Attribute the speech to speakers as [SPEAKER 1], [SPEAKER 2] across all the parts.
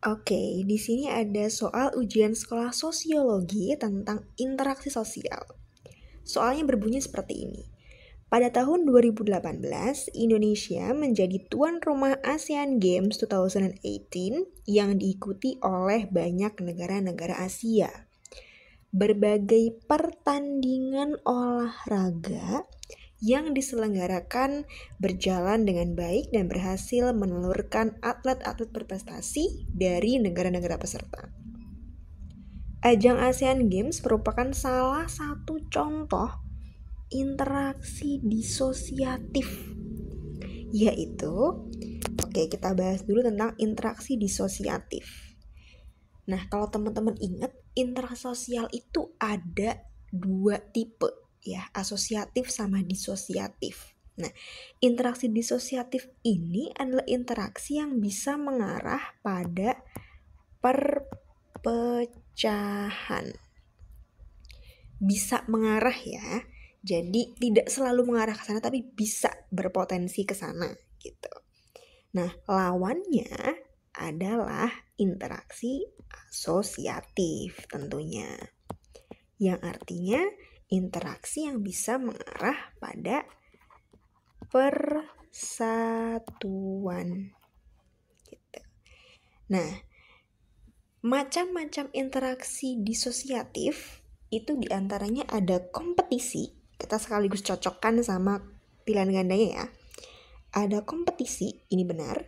[SPEAKER 1] Oke, di sini ada soal ujian sekolah sosiologi tentang interaksi sosial. Soalnya berbunyi seperti ini. Pada tahun 2018, Indonesia menjadi tuan rumah ASEAN Games 2018 yang diikuti oleh banyak negara-negara Asia. Berbagai pertandingan olahraga yang diselenggarakan berjalan dengan baik dan berhasil menelurkan atlet-atlet berprestasi dari negara-negara peserta. Ajang ASEAN Games merupakan salah satu contoh interaksi disosiatif, yaitu, oke, kita bahas dulu tentang interaksi disosiatif. Nah, kalau teman-teman ingat, interaksi sosial itu ada 2 tipe, ya, asosiatif sama disosiatif. Nah, interaksi disosiatif ini adalah interaksi yang bisa mengarah pada perpecahan. Bisa mengarah ya. Jadi tidak selalu mengarah ke sana tapi bisa berpotensi ke sana gitu. Nah, lawannya adalah interaksi asosiatif tentunya. Yang artinya interaksi yang bisa mengarah pada persatuan. Gitu. Nah, macam-macam interaksi disosiatif itu diantaranya ada kompetisi. Kita sekaligus cocokkan sama pilihan gandanya ya. Ada kompetisi, ini benar.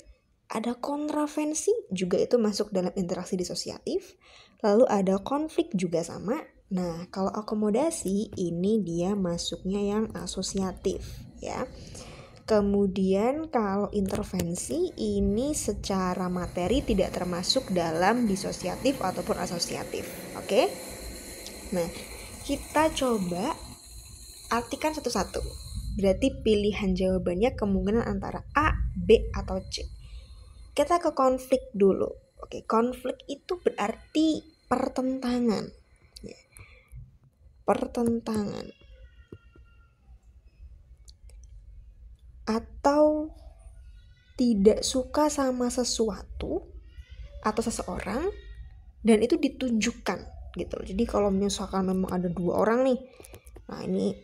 [SPEAKER 1] Ada kontravensi, juga itu masuk dalam interaksi disosiatif. Lalu ada konflik juga sama. Nah, kalau akomodasi ini dia masuknya yang asosiatif ya. Kemudian kalau intervensi ini secara materi tidak termasuk dalam disosiatif ataupun asosiatif. Oke? Nah, kita coba artikan satu-satu. Berarti pilihan jawabannya kemungkinan antara A, B, atau C. Kita ke konflik dulu. Oke, konflik itu berarti pertentangan. Pertentangan. Atau tidak suka sama sesuatu atau seseorang dan itu ditunjukkan gitu. Jadi kalau misalkan memang ada 2 orang nih, nah ini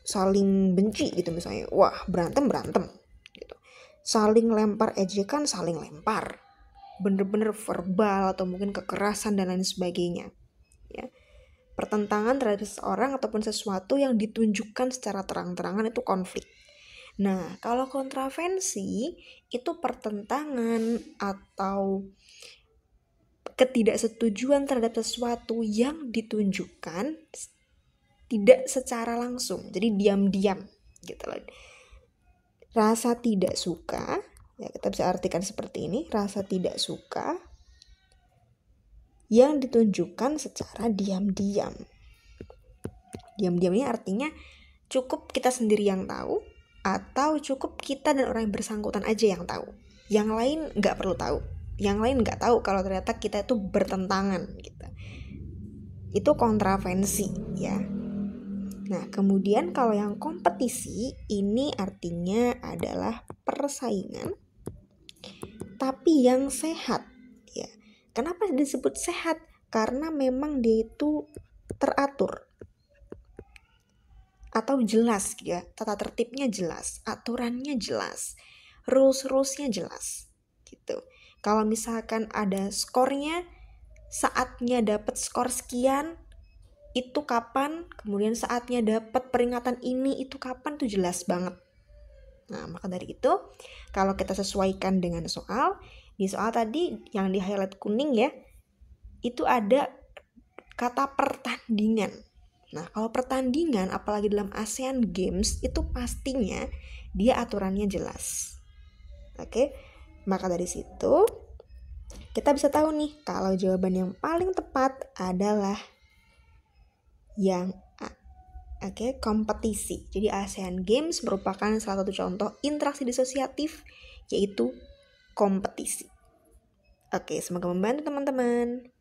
[SPEAKER 1] saling benci gitu misalnya, wah berantem gitu. Saling lempar ejekan, saling lempar, bener-bener verbal atau mungkin kekerasan dan lain sebagainya ya. Pertentangan terhadap seseorang ataupun sesuatu yang ditunjukkan secara terang-terangan itu konflik. Nah, kalau kontravensi itu pertentangan atau ketidaksetujuan terhadap sesuatu yang ditunjukkan tidak secara langsung, jadi diam-diam gitu loh. Rasa tidak suka, ya kita bisa artikan seperti ini, rasa tidak suka yang ditunjukkan secara diam-diam. Diam-diam ini artinya cukup kita sendiri yang tahu atau cukup kita dan orang yang bersangkutan aja yang tahu. Yang lain nggak perlu tahu. Yang lain nggak tahu kalau ternyata kita itu bertentangan gitu. Itu kontravensi ya. Nah, kemudian kalau yang kompetisi ini artinya adalah persaingan tapi yang sehat ya. Kenapa disebut sehat? Karena memang dia itu teratur atau jelas ya, tata tertibnya jelas, aturannya jelas, rules-rulesnya jelas gitu. Kalau misalkan ada skornya, saatnya dapat skor sekian itu kapan, kemudian saatnya dapat peringatan ini itu kapan, tuh jelas banget. Nah, maka dari itu kalau kita sesuaikan dengan soal, di soal tadi yang di highlight kuning ya, itu ada kata pertandingan. Nah, kalau pertandingan apalagi dalam ASEAN Games itu pastinya dia aturannya jelas. Oke? Maka dari situ kita bisa tahu nih kalau jawaban yang paling tepat adalah yang A. Oke, kompetisi. Jadi ASEAN Games merupakan salah satu contoh interaksi disosiatif yaitu kompetisi. Oke, semoga membantu teman-teman.